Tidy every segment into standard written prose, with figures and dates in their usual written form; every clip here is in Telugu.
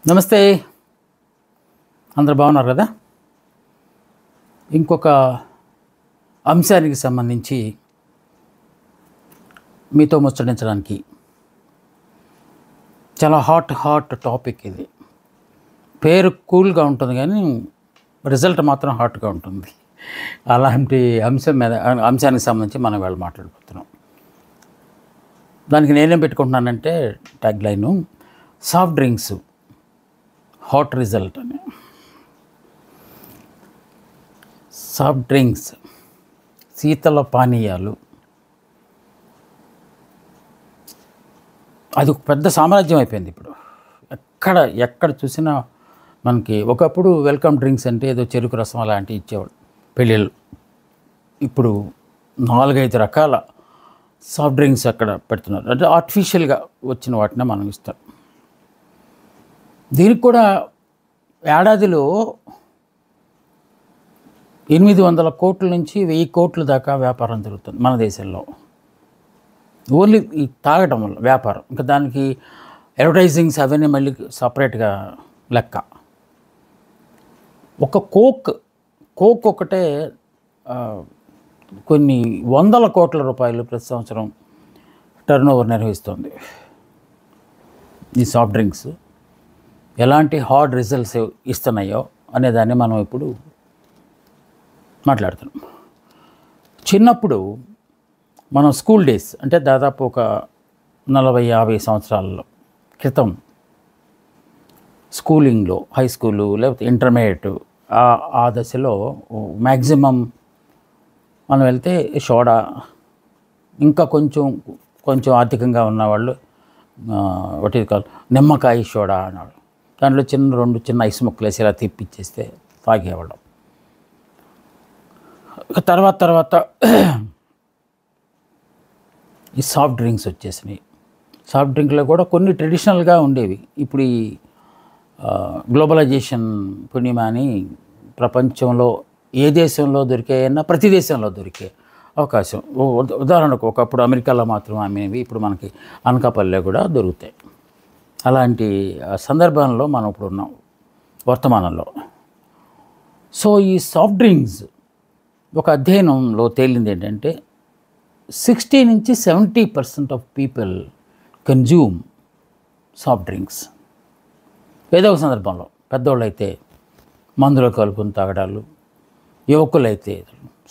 నమస్తే, అందరు బాగున్నారు కదా. ఇంకొక అంశానికి సంబంధించి మీతో ముచ్చటించడానికి చాలా హాట్ టాపిక్ ఇది. పేరు కూల్గా ఉంటుంది కానీ రిజల్ట్ మాత్రం హాట్గా ఉంటుంది. అలాంటి అంశానికి సంబంధించి మనం ఇవాళ మాట్లాడుకుంటున్నాం. దానికి నేనేం పెట్టుకుంటున్నానంటే tag line soft drinks hot result అని. సాఫ్ట్ డ్రింక్స్, శీతల పానీయాలు, అది ఒక పెద్ద సామ్రాజ్యం అయిపోయింది ఇప్పుడు. ఎక్కడ చూసినా మనకి ఒకప్పుడు వెల్కమ్ డ్రింక్స్ అంటే ఏదో చెరుకు రసం అలాంటివి ఇచ్చేవాళ్ళు పెళ్ళిళ్ళు. ఇప్పుడు 4-5 రకాల సాఫ్ట్ డ్రింక్స్ అక్కడ పెడుతున్నారు. అంటే ఆర్టిఫిషియల్గా వచ్చిన వాటిని మనం ఇస్తాం. దీనికి కూడా ఏడాదిలో 800 కోట్ల నుంచి 1000 కోట్ల దాకా వ్యాపారం జరుగుతుంది మన దేశంలో. ఓన్లీ ఈ తాగటం వల్ల వ్యాపారం. ఇంకా దానికి అడ్వర్టైజింగ్స్ అవన్నీ మళ్ళీ సపరేట్గా లెక్క. ఒక కోక్ ఒకటే కొన్ని 100 కోట్ల రూపాయలు ప్రతి సంవత్సరం టర్నోవర్ నిర్వహిస్తుంది. ఈ సాఫ్ట్ డ్రింక్స్ ఎలాంటి హార్డ్ రిజల్ట్స్ ఇస్తున్నాయో అనేదాన్ని మనం ఇప్పుడు మాట్లాడుతున్నాం. చిన్నప్పుడు మనం స్కూల్ డేస్ అంటే దాదాపు ఒక 40-50 సంవత్సరాల క్రితం స్కూలింగ్లో, హై స్కూలు లేకపోతే ఇంటర్మీడియట్ ఆ దశలో మ్యాక్సిమం మనం వెళ్తే సోడా, ఇంకా కొంచెం ఆర్థికంగా ఉన్నవాళ్ళు ఒకటి కాదు నిమ్మకాయ సోడా అన్నాడు. దాంట్లో 2 చిన్న ఐస్ ముక్కలు వేసి ఇలా తిప్పిచ్చేస్తే తాగేవాళ్ళం. తర్వాత ఈ సాఫ్ట్ డ్రింక్స్ వచ్చేసినాయి. సాఫ్ట్ డ్రింక్లో కూడా కొన్ని ట్రెడిషనల్గా ఉండేవి. ఇప్పుడు ఈ గ్లోబలైజేషన్ పుణ్యమాని ప్రపంచంలో ఏ దేశంలో దొరికాయన్నా ప్రతి దేశంలో దొరికే అవకాశం. ఉదాహరణకు ఒకప్పుడు అమెరికాలో మాత్రం అమ్మేవి, ఇప్పుడు మనకి అనకాపల్లిలో కూడా దొరుకుతాయి. అలాంటి సందర్భంలో మనం ఇప్పుడు ఉన్నాం వర్తమానంలో. సో ఈ సాఫ్ట్ డ్రింక్స్ ఒక అధ్యయనంలో తేలింది ఏంటంటే 60-70% of people consume soft drinks. ఏదో ఒక సందర్భంలో పెద్దవాళ్ళు అయితే మందులో కలుపుకొని తాగడాలు, యువకులైతే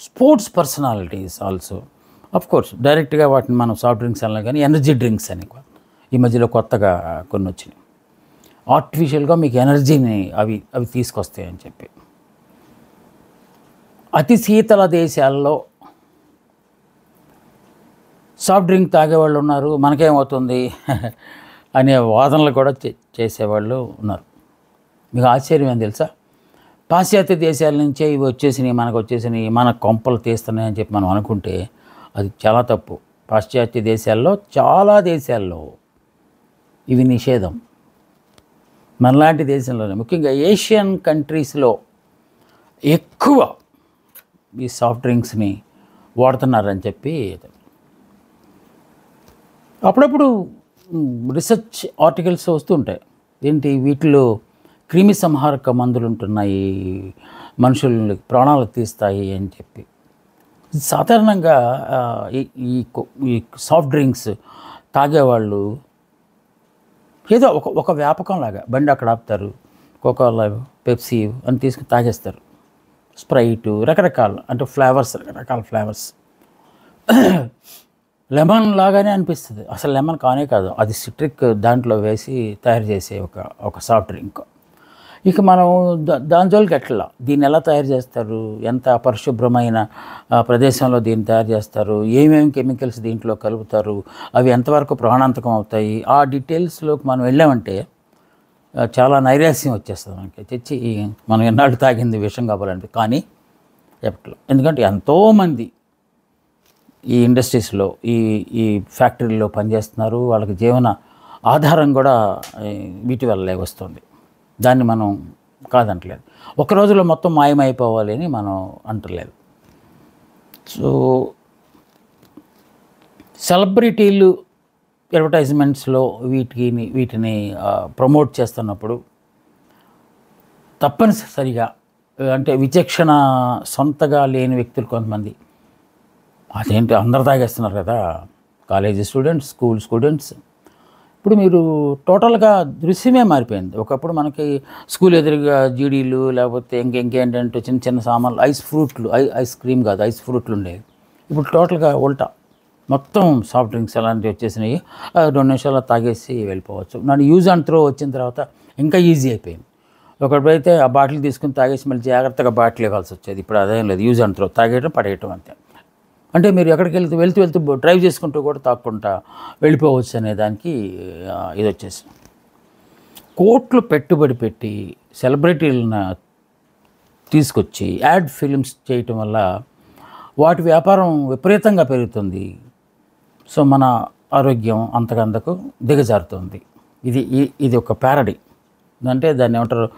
sports personalities also. Of course డైరెక్ట్గా వాటిని మనం సాఫ్ట్ డ్రింక్స్ అన్నా కానీ ఎనర్జీ డ్రింక్స్ అని ఈ మధ్యలో కొత్తగా కొన్ని వచ్చినాయి. ఆర్టిఫిషియల్గా మీకు ఎనర్జీని అవి తీసుకొస్తాయని చెప్పి. అతి శీతల దేశాల్లో సాఫ్ట్ డ్రింక్ తాగేవాళ్ళు ఉన్నారు. మనకేమవుతుంది అనే వాదనలు కూడా చేసేవాళ్ళు ఉన్నారు. మీకు ఆశ్చర్యం ఏం తెలుసా? పాశ్చాత్య దేశాల నుంచే ఇవి వచ్చేసినాయి, మన కొంపలు తీస్తున్నాయని చెప్పి మనం అనుకుంటే అది చాలా తప్పు. పాశ్చాత్య దేశాల్లో చాలా దేశాల్లో ఇవి నిషేధం. మనలాంటి దేశంలోనే, ముఖ్యంగా ఏషియన్ కంట్రీస్లో ఎక్కువ ఈ సాఫ్ట్ డ్రింక్స్ని వాడుతున్నారని చెప్పి అప్పుడప్పుడు రీసెర్చ్ ఆర్టికల్స్ వస్తుంటాయి. ఏంటి వీటిలో క్రిమి సంహారక మందులు ఉంటున్నాయి, మనుషుల్ని ప్రాణాలు తీస్తాయి అని చెప్పి. సాధారణంగా ఈ సాఫ్ట్ డ్రింక్స్ తాగేవాళ్ళు ఏదో ఒక వ్యాపకంలాగా బండి అక్కడ ఆపుతారు, కోకోలా, పెప్సీ అని తీసుకుని తాగేస్తారు. స్ప్రైటు, రకరకాల ఫ్లేవర్స్. లెమన్ లాగానే అనిపిస్తుంది. అసలు లెమన్ కానే కాదు, అది సిట్రిక్ దాంట్లో వేసి తయారు చేసే ఒక సాఫ్ట్ డ్రింక్. ఇక మనం దాని జోలికి ఎట్లా, దీన్ని ఎలా తయారు చేస్తారు, ఎంత అపరిశుభ్రమైన ప్రదేశంలో దీన్ని తయారు చేస్తారు, ఏమేమి కెమికల్స్ దీంట్లో కలుపుతారు, అవి ఎంతవరకు ప్రాణాంతకం అవుతాయి, ఆ డీటెయిల్స్లోకి మనం వెళ్ళామంటే చాలా నైరాస్యం వచ్చేస్తుంది మనకి. తెచ్చి మనం ఎన్నాళ్ళు తాగింది విషం కావాలంటే. కానీ ఎప్పట్లో, ఎందుకంటే ఎంతోమంది ఈ ఇండస్ట్రీస్లో ఈ ఫ్యాక్టరీలో పనిచేస్తున్నారు, వాళ్ళకి జీవన ఆధారం కూడా వీటి వల్లే వస్తుంది. దాన్ని మనం కాదంటలేదు. ఒక రోజులో మొత్తం మాయమైపోవాలి అని మనం అంటలేదు. సో సెలబ్రిటీలు అడ్వర్టైజ్మెంట్స్లో వీటిని ప్రమోట్ చేస్తున్నప్పుడు తప్పనిసరిగా అంటే విచక్షణ సొంతగా లేని వ్యక్తులు కొంతమంది, అదేంటి అందరు తాగేస్తున్నారు కదా, కాలేజీ స్టూడెంట్స్, స్కూల్ స్టూడెంట్స్. ఇప్పుడు మీరు టోటల్గా దృశ్యమే మారిపోయింది. ఒకప్పుడు మనకి స్కూల్ ఎదురుగా జీడీలు లేకపోతే ఇంకేంటంటే చిన్న చిన్న సామాన్లు, ఐస్ ఫ్రూట్లు, ఐస్ క్రీమ్ కాదు ఐస్ ఫ్రూట్లు ఉండేవి. ఇప్పుడు టోటల్గా ఉల్టా, మొత్తం సాఫ్ట్ డ్రింక్స్ అలాంటివి వచ్చేసినాయి. 2 నిమిషాల్లో తాగేసి వెళ్ళిపోవచ్చు. నన్ను యూజ్ అండ్ త్రో వచ్చిన తర్వాత ఇంకా ఈజీ అయిపోయింది. ఒకప్పుడైతే ఆ బాటిల్ తీసుకుని తాగేసి మళ్ళీ జాగ్రత్తగా బాటిల్ ఇవ్వాల్సి వచ్చేది. ఇప్పుడు అదేం లేదు, యూజ్ అండ్ త్రో, తాగేయటం పడేయటం అంతే. అంటే మీరు ఎక్కడికి వెళ్తూ డ్రైవ్ చేసుకుంటూ కూడా తాక్కుంటా వెళ్ళిపోవచ్చు అనే దానికి ఇది వచ్చేసి, కోట్లు పెట్టుబడి పెట్టి సెలబ్రిటీలను తీసుకొచ్చి యాడ్ ఫిల్మ్స్ చేయటం వల్ల వాటి వ్యాపారం విపరీతంగా పెరుగుతుంది. సో మన ఆరోగ్యం అంతకంతకు దిగజారుతుంది. ఇది ఒక ప్యారడీ. అంటే దాన్ని ఏమంటారు,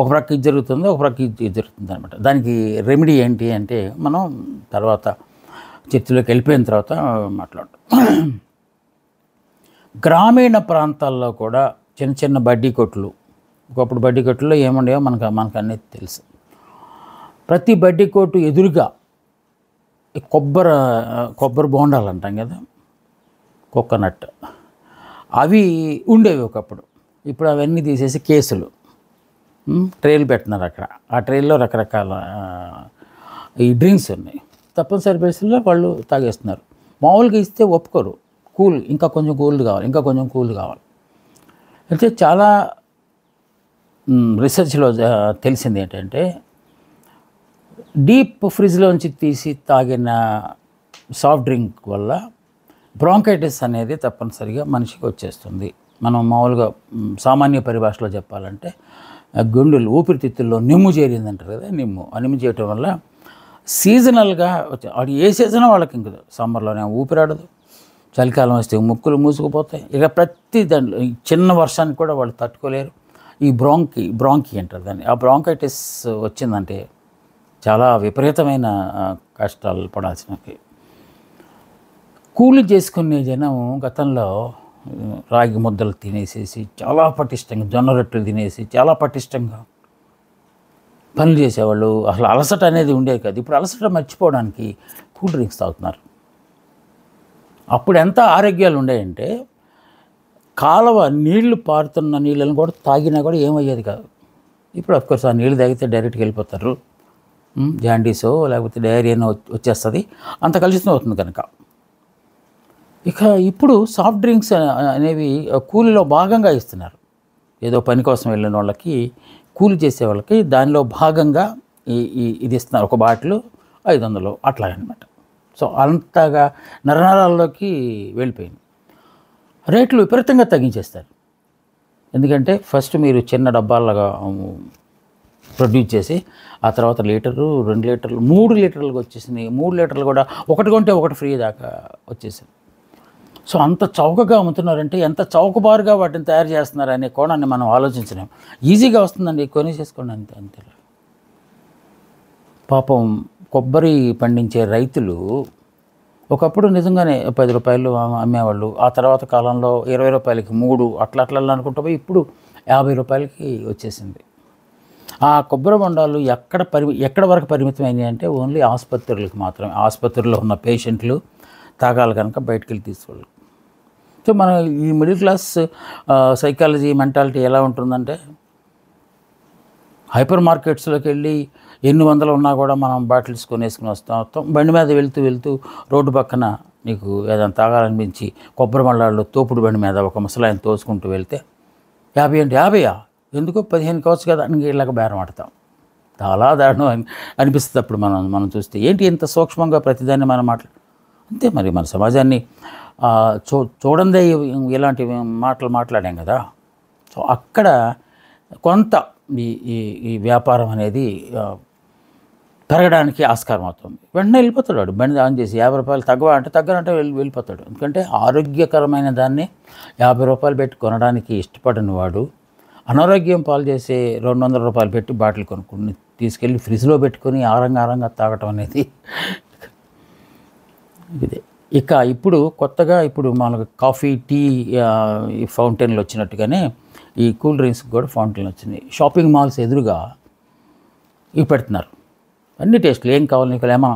ఒక ప్రక్క ఇది జరుగుతుంది, ఒక ప్రక్క ఇది జరుగుతుంది అనమాట. దానికి రెమెడీ ఏంటి అంటే మనం తర్వాత చర్చలోకి వెళ్ళిపోయిన తర్వాత మాట్లాడతాం. గ్రామీణ ప్రాంతాల్లో కూడా చిన్న చిన్న బడ్డీ కొట్లు, ఒకప్పుడు బడ్డీ కొట్టులో ఏముండేవో మనకు అన్నీ తెలుసు. ప్రతి బడ్డీ కొట్టు ఎదురుగా కొబ్బరి బోండాలు అంటాం కదా, కోకోనట్, అవి ఉండేవి ఒకప్పుడు. ఇప్పుడు అవన్నీ తీసేసి కేసులు, ట్రైలు పెడుతున్నారు అక్కడ. ఆ ట్రైల్లో రకరకాల ఈ డ్రింక్స్ ఉన్నాయి. తప్పనిసరి పరిస్థితుల్లో వాళ్ళు తాగేస్తున్నారు. మామూలుగా ఇస్తే ఒప్పుకోరు, ఇంకా కొంచెం కూల్ కావాలి. అయితే చాలా రీసెర్చ్లో తెలిసింది ఏంటంటే, డీప్ ఫ్రిడ్జ్లోంచి తీసి తాగిన సాఫ్ట్ డ్రింక్ వల్ల బ్రాంకైటిస్ అనేది తప్పనిసరిగా మనిషికి వచ్చేస్తుంది. మనం మామూలుగా సామాన్య పరిభాషలో చెప్పాలంటే గుండెలు, ఊపిరితిత్తుల్లో నిమ్ము చేరిందంటారు కదా, నిమ్ము చేయటం వల్ల సీజనల్గా అది ఏ సీజన్ వాళ్ళకి ఇంక సమ్మర్లోనే ఊపిరాడదు, చలికాలం వస్తే ముక్కులు మూసుకుపోతాయి. ఇక ప్రతి దాంట్లో చిన్న వర్షానికి కూడా వాళ్ళు తట్టుకోలేరు. ఈ బ్రాంకీ అంటారు దాన్ని. ఆ బ్రాంకైటిస్ వచ్చిందంటే చాలా విపరీతమైన కష్టాలు పడాల్సినవి. కూలి చేసుకునే జనం గతంలో రాగి ముద్దలు తినేసేసి చాలా పటిష్టంగా, జొన్న రొట్టెలు తినేసి చాలా పటిష్టంగా పనులు చేసేవాళ్ళు. అసలు అలసట అనేది ఉండేది కాదు. ఇప్పుడు అలసట మర్చిపోవడానికి కూల్ డ్రింక్స్ తాగుతున్నారు. అప్పుడు ఎంత ఆరోగ్యాలు ఉండేయంటే, కాలువ నీళ్లు పారుతున్న నీళ్ళని కూడా తాగినా కూడా ఏమయ్యేది కాదు. ఇప్పుడు అఫ్కోర్స్ ఆ నీళ్ళు తాగితే డైరెక్ట్గా వెళ్ళిపోతారు, జాండీసో లేకపోతే డయేరియానో వచ్చేస్తుంది, అంత కలుషితం అవుతుంది కనుక. ఇక ఇప్పుడు సాఫ్ట్ డ్రింక్స్ అనేవి కూలీలో భాగంగా ఇస్తున్నారు. ఏదో పని కోసం వెళ్ళిన వాళ్ళకి, కూలి చేసే వాళ్ళకి దానిలో భాగంగా ఇది ఇస్తున్నారు. ఒక బాటిల్ 500 అట్లాగనమాట. సో అంతగా నరనరాల్లోకి వెళ్ళిపోయింది. రేట్లు విపరీతంగా తగ్గించేస్తారు. ఎందుకంటే ఫస్ట్ మీరు చిన్న డబ్బాలుగా ప్రొడ్యూస్ చేసి ఆ తర్వాత లీటరు, 2 లీటర్లు, 3 లీటర్లకు వచ్చేసినాయి. 3 లీటర్లు కూడా ఒకటి కొంటే ఒకటి ఫ్రీ దాకా వచ్చేసింది. సో అంత చౌకగా అమ్ముతున్నారంటే ఎంత చౌకబారుగా వాటిని తయారు చేస్తున్నారు అనే కోణాన్ని మనం ఆలోచించలేం. ఈజీగా వస్తుందండి, కొనేసేసుకోండి అంతే. పాపం కొబ్బరి పండించే రైతులు ఒకప్పుడు నిజంగానే 10 రూపాయలు అమ్మేవాళ్ళు. ఆ తర్వాత కాలంలో 20 రూపాయలకి 3 అట్లా అనుకుంటా పోయి ఇప్పుడు 50 రూపాయలకి వచ్చేసింది. ఆ కొబ్బరి బొండాలు ఎక్కడ వరకు పరిమితమైనవి అంటే ఓన్లీ ఆసుపత్రులకు మాత్రమే. ఆసుపత్రిలో ఉన్న పేషెంట్లు తాగాలి కనుక బయటికి వెళ్ళి తీసుకోవాలి. సో మన ఈ మిడిల్ క్లాస్ సైకాలజీ, మెంటాలిటీ ఎలా ఉంటుందంటే, హైపర్ మార్కెట్స్లోకి వెళ్ళి ఎన్ని వందలు ఉన్నా కూడా మనం బాటిల్స్ కొనేసుకుని వస్తాం. బండి మీద వెళ్తూ రోడ్డు పక్కన నీకు ఏదైనా తాగాలనిపించి కొబ్బరి బొండాలు తోపుడు బండి మీద ఒక ముసలాయన తోసుకుంటూ వెళ్తే 50 అంటే 50 ఎందుకు 15 కావచ్చు కదా అని ఇలాగ బేరం ఆడతాం. చాలా దారుణం అనిపిస్తుంది అప్పుడు మనం చూస్తే. ఏంటి ఇంత సూక్ష్మంగా ప్రతిదాన్ని మనం అంతే. మరి మన సమాజాన్ని చూడందే ఇలాంటి మాటలు మాట్లాడాం కదా. సో అక్కడ కొంత ఈ వ్యాపారం అనేది పెరగడానికి ఆస్కారం అవుతుంది. వెంటనే వెళ్ళిపోతాడు వాడు, బండి ఆన్ చేసి 50 రూపాయలు తగ్గనంటే వెళ్ళిపోతాడు. ఎందుకంటే ఆరోగ్యకరమైన దాన్ని 50 రూపాయలు పెట్టి కొనడానికి ఇష్టపడిన వాడు అనారోగ్యం పాలు చేసే 200 రూపాయలు పెట్టి బాటిల్ కొనుక్కుని తీసుకెళ్ళి ఫ్రిడ్జ్లో పెట్టుకొని ఆరంగా తాగటం అనేది ఇదే. ఇక ఇప్పుడు కొత్తగా మనకు కాఫీ, టీ ఫౌంటైన్లు వచ్చినట్టుగానే ఈ కూల్ డ్రింక్స్ కూడా ఫౌంటైన్లు వచ్చినాయి. షాపింగ్ మాల్స్ ఎదురుగా ఇవి పెడుతున్నారు. అన్ని టేస్ట్లు ఏం కావాలి నీకు ఏమో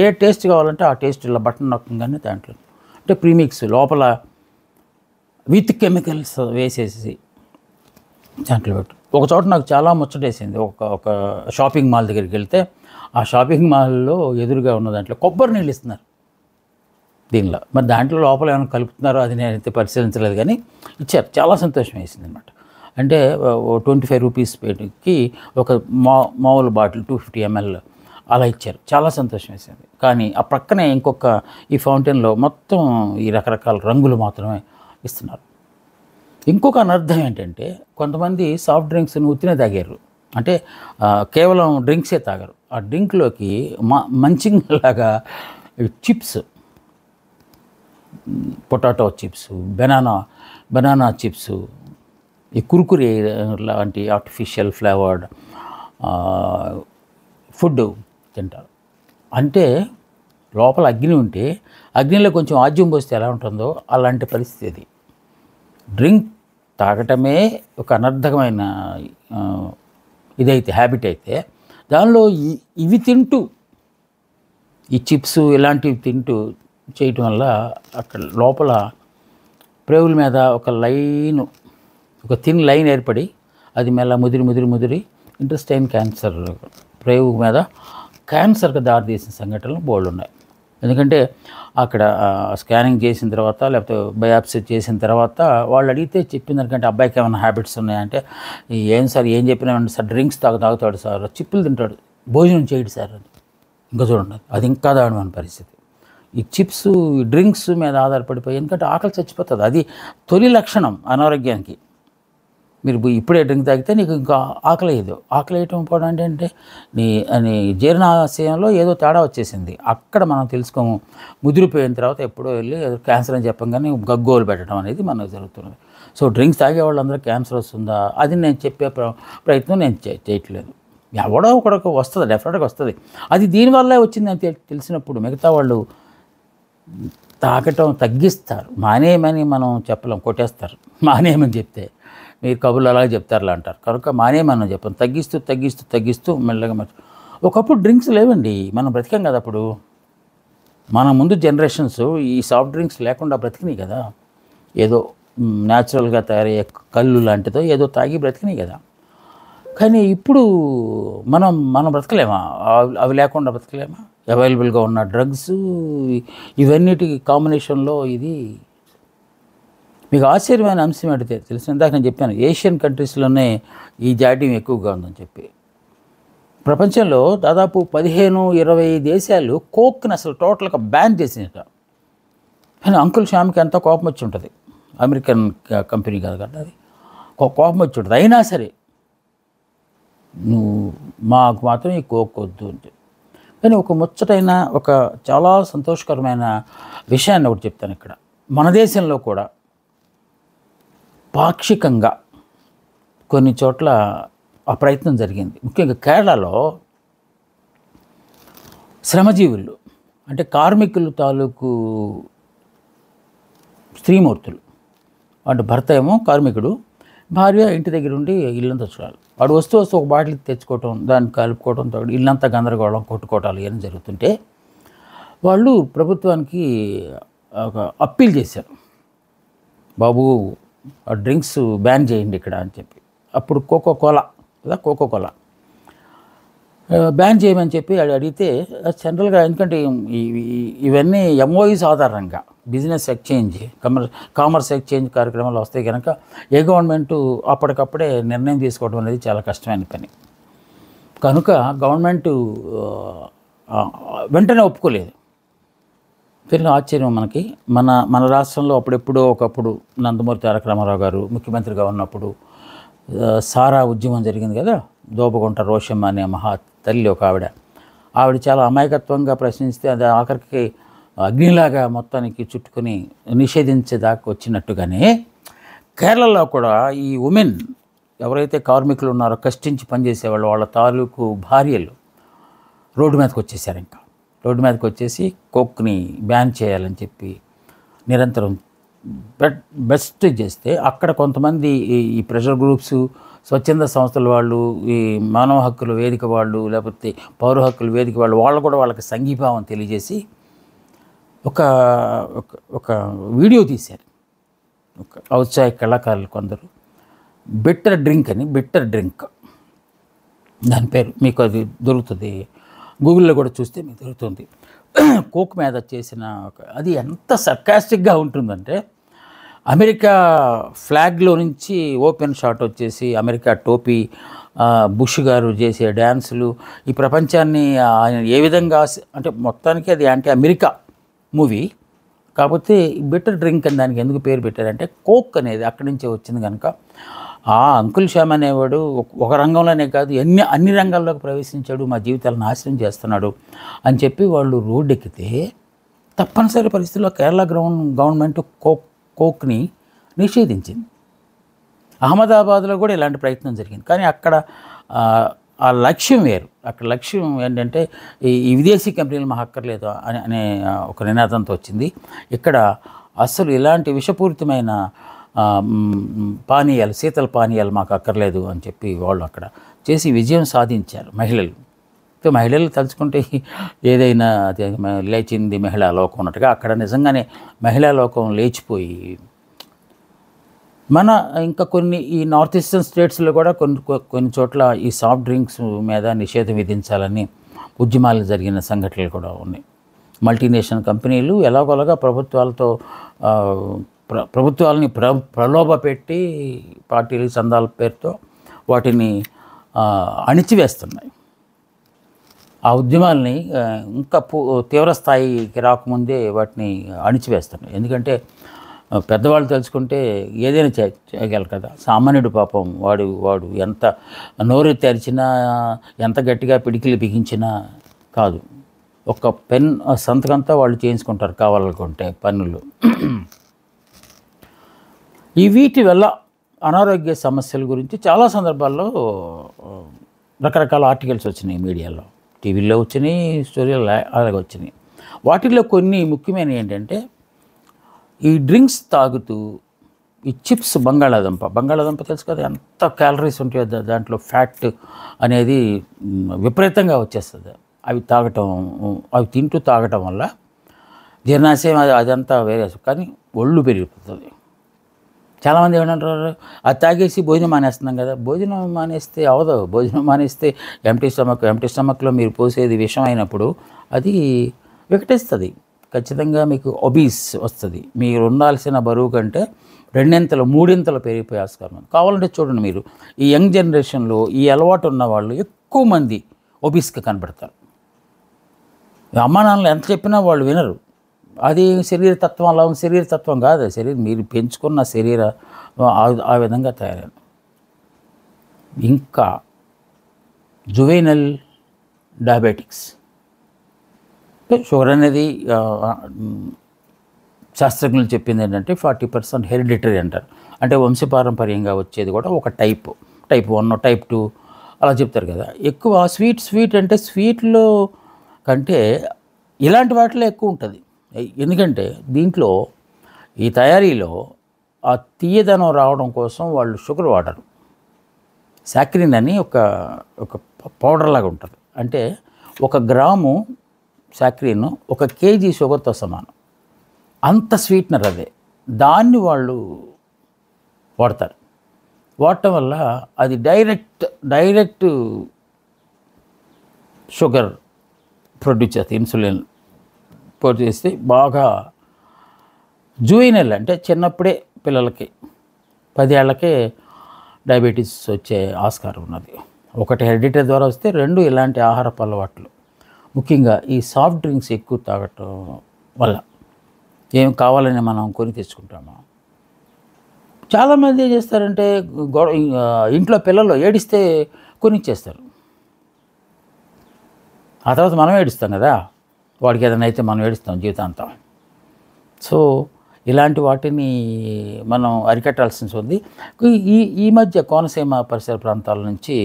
ఏ టేస్ట్ కావాలంటే ఆ టేస్ట్ ఇలా బటన్ నొక్కగానే దాంట్లో అంటే ప్రీమిక్స్ లోపల విత్ కెమికల్స్ వేసేసి దాంట్లో పెట్టు. ఒక చోట నాకు చాలా ముచ్చటేసింది. ఒక షాపింగ్ మాల్ దగ్గరికి వెళ్తే ఆ షాపింగ్ మాల్లో ఎదురుగా ఉన్న దాంట్లో కొబ్బరి నీళ్ళు ఇస్తున్నారు దీనిలో. మరి దాంట్లో లోపల ఏమైనా కలుపుతున్నారో అది నేనైతే పరిశీలించలేదు, కానీ ఇచ్చారు. చాలా సంతోషం వేసింది అనమాట. అంటే 25 రూపీస్ పెట్టి ఒక మామూలు బాటిల్ 250 ml అలా ఇచ్చారు. చాలా సంతోషం వేసింది. కానీ ఆ ప్రక్కనే ఇంకొక ఈ ఫౌంటైన్లో మొత్తం ఈ రకరకాల రంగులు మాత్రమే ఇస్తున్నారు. ఇంకొక అనర్థం ఏంటంటే కొంతమంది సాఫ్ట్ డ్రింక్స్ని ఉత్తినే తాగారు, అంటే కేవలం డ్రింక్సే తాగరు. ఆ డ్రింక్లోకి మంచింగ్ లాగా chips, potato chips, banana chips, ఈ కుర్కురే లాంటి ఆర్టిఫిషియల్ ఫ్లేవర్డ్ ఫుడ్ తింటారు. అంటే లోపల అగ్ని ఉంటే అగ్నిలో కొంచెం ఆజ్యం పోస్తే ఎలా ఉంటుందో అలాంటి పరిస్థితి అది. డ్రింక్ తాగటమే ఒక అనర్థకమైన ఇదైతే హ్యాబిట్ అయితే, దానిలో ఇవి తింటూ ఈ చిప్స్ ఇలాంటివి తింటూ చేయటం వల్ల అక్కడ లోపల ప్రేవుల మీద ఒక థిన్ లైన్ ఏర్పడి అది మెల్ల ముదిరి ఇంటెస్టైన్ క్యాన్సర్, ప్రేవు మీద క్యాన్సర్కి దారితీసిన సంఘటనలు బోల్డ్ ఉన్నాయి. ఎందుకంటే అక్కడ స్కానింగ్ చేసిన తర్వాత లేకపోతే బయాప్సీ చేసిన తర్వాత వాళ్ళు అడిగితే చెప్పిన దానికంటే అబ్బాయికి ఏమైనా హ్యాబిట్స్ ఉన్నాయంటే, ఏం సార్ ఏం చెప్పినా సార్ డ్రింక్స్ తాగుతాడు సార్, చిప్పులు తింటాడు, భోజనం చేయడు సార్ అని. ఇంకా చూడండి, అది ఇంకా దారుణమైన పరిస్థితి. ఈ చిప్స్ డ్రింక్స్ మీద ఆధారపడిపోయి, ఎందుకంటే ఆకలి చచ్చిపోతుంది. అది తొలి లక్షణం అనారోగ్యానికి. మీరు ఇప్పుడే డ్రింక్ తాగితే నీకు ఇంకా ఆకలి వేయదు. ఆకలి వేయటం పోవడం అంటే నీ జీర్ణాశయంలో ఏదో తేడా వచ్చేసింది. అక్కడ మనం తెలుసుకోము. ముదిరిపోయిన తర్వాత ఎప్పుడో వెళ్ళి క్యాన్సర్ అని చెప్పంగానే గగ్గోలు పెట్టడం అనేది మనకు జరుగుతున్నది. సో డ్రింక్స్ తాగే వాళ్ళందరూ క్యాన్సర్ వస్తుందా అది నేను చెప్పే ప్రయత్నం నేను చేయట్లేదు. ఎవడో ఒకడికి వస్తుంది, డెఫినెట్గా వస్తుంది. అది దీనివల్లే వచ్చిందని తెలిసినప్పుడు మిగతా వాళ్ళు తాగటం తగ్గిస్తారు. మానేయమని మనం చెప్పలేం, కొట్టేస్తారు. మానేయమని చెప్తే మీరు కబుర్లు అలాగే చెప్తారులా అంటారు. కనుక మానేయమని చెప్పాం. తగ్గిస్తూ మెల్లగా ఒకప్పుడు డ్రింక్స్ లేవండి, మనం బ్రతికాం కదా. అప్పుడు మన ముందు జనరేషన్స్ ఈ సాఫ్ట్ డ్రింక్స్ లేకుండా బ్రతికినాయి కదా. ఏదో న్యాచురల్గా తయారయ్యే కళ్ళు లాంటిదో ఏదో తాగి బ్రతికినాయి కదా. కానీ ఇప్పుడు మనం బ్రతకలేమా? అవి లేకుండా బ్రతకలేమా? అవైలబుల్గా ఉన్న డ్రగ్స్ ఇవన్నిటి కాంబినేషన్లో ఇది మీకు ఆశ్చర్యమైన అంశం ఏంటంటే తెలిసిన ఇందాక నేను చెప్పాను, ఏషియన్ కంట్రీస్లోనే ఈ జాడ్యం ఎక్కువగా ఉందని చెప్పి. ప్రపంచంలో దాదాపు 15-20 దేశాలు కోక్ని అసలు టోటల్గా బ్యాన్ చేసినట. కానీ అంకుల్ శ్యామ్కి ఎంతో కోపం వచ్చి ఉంటుంది. అమెరికన్ కంపెనీ కాదు కదా, అది కోపం వచ్చి ఉంటుంది. అయినా సరే నువ్వు మాకు మాత్రం ఈ కోక్ వద్దు అంటే. కానీ ఒక ముచ్చటైన ఒక చాలా సంతోషకరమైన విషయాన్ని ఒకటి చెప్తాను ఇక్కడ. మన దేశంలో కూడా పాక్షికంగా కొన్ని చోట్ల ఆ ప్రయత్నం జరిగింది. ముఖ్యంగా కేరళలో శ్రమజీవులు అంటే కార్మికులు తాలూకు స్త్రీమూర్తులు, అంటే భర్త ఏమో కార్మికుడు, భార్య ఇంటి దగ్గర ఉండి ఇల్లంతా చూడాలి. వాడు వస్తూ ఒక బాటిల్ తెచ్చుకోవటం, దాన్ని కలుపుకోవడం, ఇల్లంతా గందరగోళం, కొట్టుకోవటాలు ఇవన్నీ జరుగుతుంటే వాళ్ళు ప్రభుత్వానికి ఒక అప్పీల్ చేశారు, బాబు ఆ డ్రింక్స్ బ్యాన్ చేయండి ఇక్కడ అని చెప్పి. అప్పుడు కోకోకోలా బ్యాన్ చేయమని చెప్పి అడిగితే జనరల్గా, ఎందుకంటే ఇవన్నీ ఎంఓఈస్ ఆధారంగా బిజినెస్ ఎక్స్చేంజ్, కామర్స్ ఎక్స్చేంజ్ కార్యక్రమాలు వస్తాయి కనుక ఏ గవర్నమెంటు అప్పటికప్పుడే నిర్ణయం తీసుకోవడం అనేది చాలా కష్టమైన పని. కనుక గవర్నమెంటు వెంటనే ఒప్పుకోలేదు. తిరిగి ఆశ్చర్యం మనకి, మన రాష్ట్రంలో అప్పుడెప్పుడో ఒకప్పుడు నందమూరి తారక రామారావు గారు ముఖ్యమంత్రిగా ఉన్నప్పుడు సారా ఉద్యమం జరిగింది కదా. దోబగుంట రోషమ్మ అనే మహా తల్లి ఒక ఆవిడ చాలా అమాయకత్వంగా ప్రశ్నిస్తే అది ఆఖరికి అగ్నిలాగా మొత్తానికి చుట్టుకొని నిషేధించేదాకా వచ్చినట్టుగానే కేరళలో కూడా ఈ ఉమెన్ ఎవరైతే కార్మికులు ఉన్నారో, కష్టించి పనిచేసేవాళ్ళు, వాళ్ళ తాలూకు భార్యలు రోడ్డు మీదకి వచ్చేసారు. ఇంకా రోడ్డు మీదకి వచ్చేసి కోక్ని బ్యాన్ చేయాలని చెప్పి నిరంతరం బెస్ట్ చేస్తే అక్కడ కొంతమంది ఈ ప్రెషర్ గ్రూప్స్, స్వచ్ఛంద సంస్థల వాళ్ళు, ఈ మానవ హక్కుల వేదిక వాళ్ళు, లేకపోతే పౌర హక్కుల వేదిక వాళ్ళు కూడా వాళ్ళకి సంఘీభావం తెలియజేసి ఒక ఒక ఒక వీడియో తీశారు. ఒక ఔత్సాహిక కళాకారులు కొందరు బిట్టర్ డ్రింక్ దాని పేరు, మీకు అది దొరుకుతుంది, గూగుల్లో కూడా చూస్తే మీకు దొరుకుతుంది. కోక్ మీద చేసిన అది ఎంత సర్కాస్టిక్గా ఉంటుందంటే, అమెరికా ఫ్లాగ్లో నుంచి ఓపెన్ షాట్ వచ్చేసి అమెరికా టోపీ, బుష్ గారు చేసే డ్యాన్సులు, ఈ ప్రపంచాన్ని ఆయన ఏ విధంగా అంటే మొత్తానికి అది యాంటీ అమెరికా మూవీ. కాకపోతే బిట్టర్ డ్రింక్ అని దానికి ఎందుకు పేరు పెట్టారంటే, కోక్ అనేది అక్కడి నుంచే వచ్చింది కనుక. ఆ అంకుల్ శ్యామ్ అనేవాడు ఒక రంగంలోనే కాదు అన్ని రంగాల్లోకి ప్రవేశించాడు, మా జీవితాలను నాశనం చేస్తున్నాడు అని చెప్పి వాళ్ళు రోడ్డెక్కితే తప్పనిసరి పరిస్థితుల్లో కేరళ గవర్నమెంట్ కోక్ని నిషేధించింది. అహ్మదాబాద్లో కూడా ఇలాంటి ప్రయత్నం జరిగింది. కానీ అక్కడ ఆ లక్ష్యం వేరు. అక్కడ లక్ష్యం ఏంటంటే ఈ విదేశీ కంపెనీలు మాకు అక్కర్లేదు అనే ఒక నినాదంతో వచ్చింది. ఇక్కడ అసలు ఇలాంటి విషపూరితమైన పానీయాలు, శీతల పానీయాలు మాకు అక్కర్లేదు అని చెప్పి వాళ్ళు అక్కడ చేసి విజయం సాధించారు మహిళలు. మహిళలు తలుచుకుంటే ఏదైనా లేచింది మహిళా లోకం ఉన్నట్టుగా అక్కడ నిజంగానే మహిళా లోకం లేచిపోయి ఇంకా కొన్ని ఈ నార్త్ ఈస్టర్న్ స్టేట్స్లో కూడా కొన్ని చోట్ల ఈ సాఫ్ట్ డ్రింక్స్ మీద నిషేధం విధించాలని ఉద్యమాలు జరిగిన సంఘటనలు కూడా ఉన్నాయి. మల్టీనేషనల్ కంపెనీలు ఎలాగోలాగా ప్రభుత్వాలని ప్రలోభ పెట్టి పార్టీలు చందాల పేరుతో వాటిని అణిచివేస్తున్నాయి. ఆ ఉద్యమాలని ఇంకా తీవ్ర స్థాయికి రాకముందే వాటిని అణిచివేస్తున్నాయి. ఎందుకంటే పెద్దవాళ్ళు తెలుసుకుంటే ఏదైనా చేయగలరు కదా. సామాన్యుడు పాపం వాడు ఎంత నోరు తెరిచినా, ఎంత గట్టిగా పిడికిలు బిగించినా కాదు. ఒక పెన్ సంతకంతో వాళ్ళు చేయించుకుంటారు కావాలనుకుంటే పన్నులు. వీటి వల్ల అనారోగ్య సమస్యల గురించి చాలా సందర్భాల్లో రకరకాల ఆర్టికల్స్ వచ్చినాయి, మీడియాలో, టీవీల్లో వచ్చినాయి, స్టోరీలు అలాగే వచ్చినాయి. వాటిల్లో కొన్ని ముఖ్యమైనవి ఏంటంటే, ఈ డ్రింక్స్ తాగుతూ ఈ చిప్స్, బంగాళాదుంప తెలుసు కదా, ఎంత క్యాలరీస్ ఉంటాయో దాంట్లో ఫ్యాట్ అనేది విపరీతంగా వచ్చేస్తుంది. అవి తింటూ తాగటం వల్ల జీర్ణాశయం అదంతా వేరే, కానీ ఒళ్ళు పెరిగిపోతుంది. చాలామంది ఏమంటారు, అది తాగేసి భోజనం మానేస్తున్నాం కదా. భోజనం మానేస్తే అవదు. భోజనం మానేస్తే ఎంటీ స్టమక్లో మీరు పోసేది విషం అయినప్పుడు అది వికటిస్తుంది. ఖచ్చితంగా మీకు ఒబీస్ వస్తుంది. మీరు ఉండాల్సిన బరువు కంటే 2 3 పెరిగిపోయే ఆస్కారం ఉంది. కావాలంటే చూడండి, మీరు ఈ యంగ్ జనరేషన్లో ఈ అలవాటు ఉన్న వాళ్ళు ఎక్కువ మంది ఒబీస్గా కనబడతారు. అమ్మా నాన్నలు ఎంత చెప్పినా వాళ్ళు వినరు. అది శరీరతత్వం అలా ఉంది. శరీరతత్వం కాదు, మీరు పెంచుకున్న ఆ విధంగా తయారైన. ఇంకా జువైనల్ డయాబెటిక్స్, షుగర్ అనేది శాస్త్రజ్ఞులు చెప్పింది ఏంటంటే 40% హెరిడిటరీ అంటారు. అంటే వంశపారంపర్యంగా వచ్చేది కూడా ఒక టైప్ 1 టైప్ 2 అలా చెప్తారు కదా. ఎక్కువ స్వీట్ అంటే స్వీట్లో కంటే ఇలాంటి వాటిలో ఎక్కువ ఉంటుంది. ఎందుకంటే దీంట్లో ఈ తయారీలో ఆ తీయదనం రావడం కోసం వాళ్ళు షుగర్ వాడరు. సాక్రిన్ అని ఒక పౌడర్ లాగా ఉంటుంది. అంటే 1 గ్రాము సాక్రిన్ 1 కేజీ షుగర్తో సమానం. అంత స్వీట్నర్ అదే. దాన్ని వాళ్ళు వాడతారు. వాడటం వల్ల అది డైరెక్ట్ షుగర్ ప్రొడ్యూస్ చేస్తుంది, ఇన్సులిన్ ప్రొడ్యూస్ చేస్తే బాగా జువైనల్ అంటే చిన్నప్పుడే పిల్లలకి 10 ఏళ్లకే డయాబెటీస్ వచ్చే ఆస్కారం ఉన్నది. 1 హెరిడిటరీ ద్వారా వస్తే, 2 ఇలాంటి ఆహారపు అలవాట్లు, ముఖ్యంగా ఈ సాఫ్ట్ డ్రింక్స్ ఎక్కువ తాగటం వల్ల ఏం కావాలని మనం కొని తెచ్చుకుంటాము. చాలామంది ఏం చేస్తారంటే ఇంట్లో పిల్లలు ఏడిస్తే కొనిచ్చేస్తారు. ఆ తర్వాత మనం ఏడుస్తాం కదా, వాడికి ఏదైనా అయితే మనం ఏడుస్తాం జీవితాంతం. సో ఇలాంటి వాటిని మనం అరికట్టాల్సి ఉంది. ఈ మధ్య కోనసీమ పరిసర ప్రాంతాల నుంచి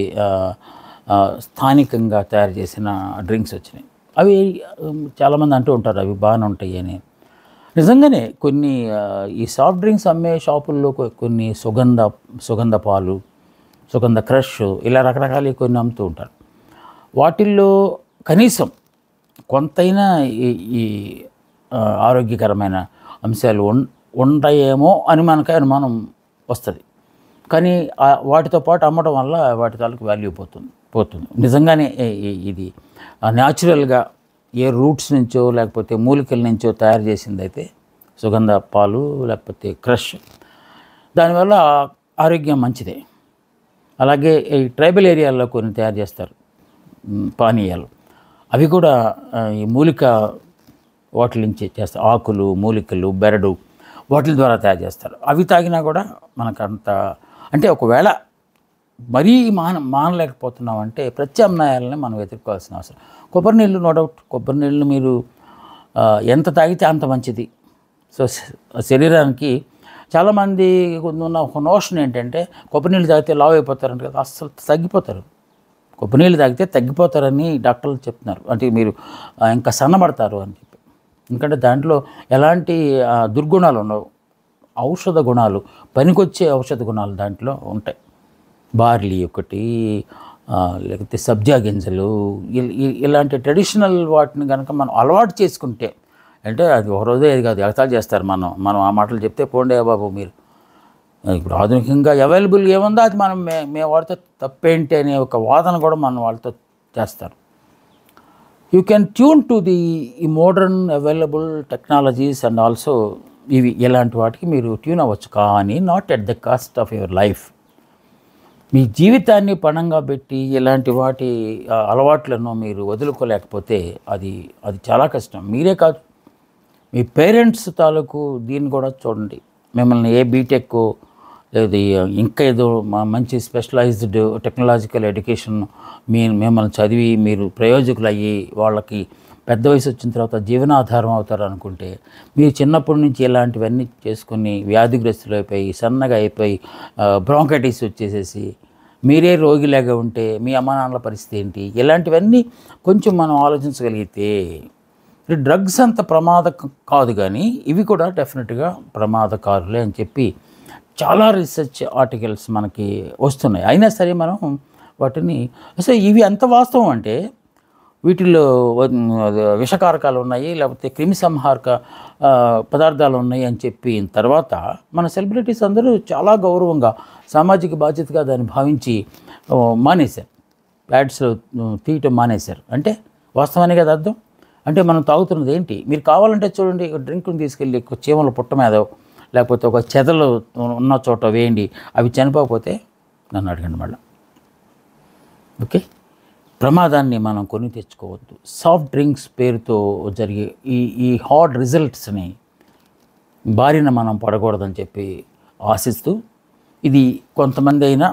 స్థానికంగా తయారు చేసిన డ్రింక్స్ వచ్చినాయి. అవి చాలామంది అంటూ ఉంటారు అవి బాగానే ఉంటాయి అని. నిజంగానే కొన్ని ఈ సాఫ్ట్ డ్రింక్స్ అమ్మే షాపుల్లో కొన్ని సుగంధ పాలు, సుగంధ క్రష్ ఇలా రకరకాలు కొన్ని అమ్ముతూ ఉంటారు. వాటిల్లో కనీసం కొంతైనా ఈ ఈ ఆరోగ్యకరమైన అంశాలు ఉంటాయేమో అని మనకి అనుమానం వస్తుంది. కానీ వాటితో పాటు అమ్మడం వల్ల వాటి తాలూకు వాల్యూ పోతుంది. నిజంగానే ఇది న్యాచురల్గా ఏ రూట్స్ నుంచో లేకపోతే మూలికల నుంచో తయారు చేసింది అయితే సుగంధ పాలు లేకపోతే క్రష్, దానివల్ల ఆరోగ్యం మంచిదే. అలాగే ఈ ట్రైబల్ ఏరియాల్లో కొన్ని తయారు చేస్తారు పానీయాలు, అవి కూడా ఈ మూలిక వాటి నుంచి చేస్తారు. ఆకులు, మూలికలు, బెరడు వాటి ద్వారా తయారు చేస్తారు. అవి తాగినా కూడా మనకంత అంటే ఒకవేళ మరీ మానలేకపోతున్నామంటే ప్రత్యామ్నాయాలని మనం ఎదుర్కోవాల్సిన అవసరం. కొబ్బరి నీళ్ళు నో డౌట్, కొబ్బరి నీళ్ళు మీరు ఎంత తాగితే అంత మంచిది. సో శరీరానికి చాలామంది ఉన్న ఒక నోషన్ ఏంటంటే కొబ్బరి నీళ్ళు తాగితే లావు అయిపోతారంట కదా, అస్సలు తగ్గిపోతారు. కొబ్బరి నీళ్ళు తాగితే తగ్గిపోతారని డాక్టర్లు చెప్తున్నారు. అంటే మీరు ఇంకా సన్నబడతారు అని చెప్పి. ఎందుకంటే దాంట్లో ఎలాంటి దుర్గుణాలు ఉండవు, ఔషధ గుణాలు, పనికొచ్చే ఔషధ గుణాలు దాంట్లో ఉంటాయి. బార్లీ ఒకటి, లేకపోతే సబ్జా గింజలు, ఇలాంటి ట్రెడిషనల్ వాటిని కనుక మనం అలవాటు చేసుకుంటే, అంటే అది ఒక రోజే అది కాదు, ఎగతాళి చేస్తారు. మనం ఆ మాటలు చెప్తే పోండే బాబు మీరు, ఇప్పుడు ఆధునికంగా అవైలబుల్ ఏముందో అది మేము వాడితే తప్పేంటి అనే ఒక వాదన కూడా మనం వాళ్ళతో చేస్తారు. You can tune to the modern available technologies and also ఇలాంటి వాటికి మీరు ట్యూన్ అవ్వచ్చు, కానీ not at the cost of your life. మీ జీవితాన్ని పణంగా పెట్టి ఇలాంటి వాటి అలవాట్లను మీరు వదులుకోలేకపోతే అది చాలా కష్టం. మీరే కాదు, మీ పేరెంట్స్ తాలూకు దీన్ని కూడా చూడండి. మిమ్మల్ని ఏ బీటెక్ లేదు ఇంకా ఏదో మంచి స్పెషలైజ్డ్ టెక్నాలజికల్ ఎడ్యుకేషన్ మిమ్మల్ని చదివి మీరు ప్రయోజకులు అయ్యి వాళ్ళకి పెద్ద వయసు వచ్చిన తర్వాత జీవనాధారం అవుతారు అనుకుంటే, మీరు చిన్నప్పటి నుంచి ఇలాంటివన్నీ చేసుకుని వ్యాధిగ్రస్తులు అయిపోయి సన్నగా అయిపోయి బ్రాంకైటిస్ వచ్చేసేసి మీరే రోగిలాగా ఉంటే మీ అమ్మా నాన్నల పరిస్థితి ఏంటి? ఇలాంటివన్నీ కొంచెం మనం ఆలోచించగలిగితే, డ్రగ్స్ అంత ప్రమాదకం కాదు కానీ ఇవి కూడా డెఫినెట్గా ప్రమాదకారులే అని చెప్పి చాలా రీసెర్చ్ ఆర్టికల్స్ మనకి వస్తున్నాయి. అయినా సరే మనం వాటిని అసలు ఇవి ఎంత వాస్తవం అంటే వీటిల్లో విషకారకాలు ఉన్నాయి, లేకపోతే క్రిమి సంహారక పదార్థాలు ఉన్నాయి అని చెప్పిన తర్వాత మన సెలబ్రిటీస్ అందరూ చాలా గౌరవంగా సామాజిక బాధ్యతగా దాన్ని భావించి మానేశారు, యాడ్స్ తీయటం మానేశారు. అంటే వాస్తవానికి కదా అర్థం. అంటే మనం తాగుతున్నది ఏంటి? మీరు కావాలంటే చూడండి, డ్రింక్ని తీసుకెళ్ళి చీమల పుట్ట మీద లేకపోతే ఒక చెదలు ఉన్న చోట వేయండి, అవి చనిపోకపోతే నన్ను అడగండి మళ్ళీ. ఓకే, ప్రమాదాన్ని మనం కొని తెచ్చుకోవద్దు. సాఫ్ట్ డ్రింక్స్ పేరుతో జరిగే ఈ హార్డ్ రిజల్ట్స్ని బారిన మనం పడకూడదని చెప్పి ఆశిస్తూ, ఇది కొంతమంది అయినా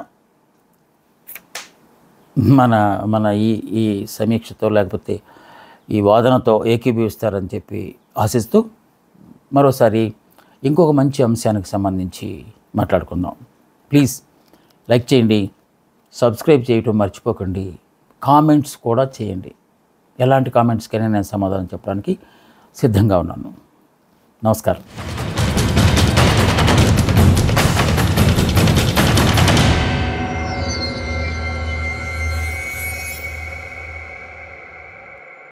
మన ఈ సమీక్షతో లేకపోతే ఈ వాదనతో ఏకీభవిస్తారని చెప్పి ఆశిస్తూ మరోసారి ఇంకొక మంచి అంశానికి సంబంధించి మాట్లాడుకుందాం. ప్లీజ్ లైక్ చేయండి, సబ్స్క్రైబ్ చేయటం మర్చిపోకండి, కామెంట్స్ కూడా చేయండి. ఎలాంటి కామెంట్స్కైనా నేను సమాధానం చెప్పడానికి సిద్ధంగా ఉన్నాను. నమస్కారం.